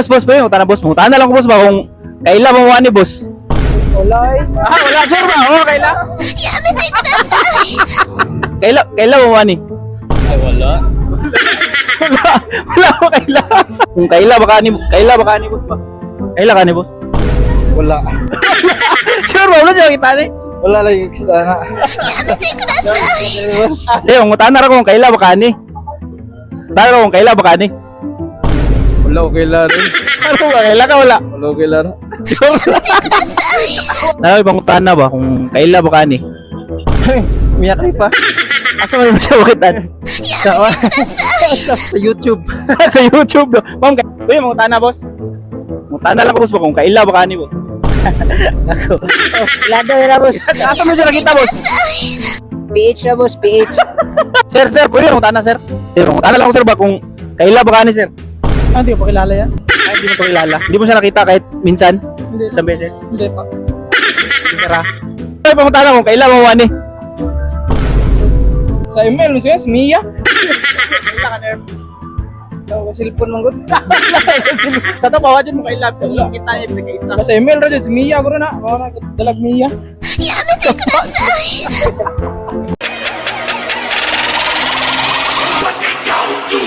boss po yun. Utana boss. Utana na lang ko boss ba kung kaila mo ni boss. Wala eh. Wala sure ba? Oo, kaila. Kaila mo ni. Ay, wala. Wala ko kaila. Kung kaila baka ni boss ba? Kaila ka ni boss. Wala. Sure ba? Wala siya kita ni. Wala lang yung kita na. Yung utana ra ko kung kaila baka ni. Utana ko kung kaila baka ni. Wala okay lang rin. Ano ba? Kaila ka wala? Wala okay lang. Ibang utana ba kung kaila baka ni? Umiyak rin pa. Asa mo siya bakitan? Sa YouTube. Sa YouTube. Ma'am, uy, mga utana boss. Utana lang ko boss ba kung kaila baka ni boss. Ako. Lado na boss. Asa mo siya nakita boss? PH na boss, PH. Sir, pwede mga utana sir. Sir, mga utana lang ko sir ba kung kaila baka ni sir? Hindi ko pa kilala yan. Ay, hindi mo ito kilala. Hindi mo siya nakita kahit minsan? Hindi. Isang beses? Hindi pa. Sir ha? Ay, pangutana kung kaila mo ni. Sa email, siya, si Mia. Sa cellphone mong good. Sa to, bawa dyan mo kaila. Kung kita niya, pinag-isa. Sa email ra dyan, si Mia ko rin na. Mga dalag Mia. But they don't do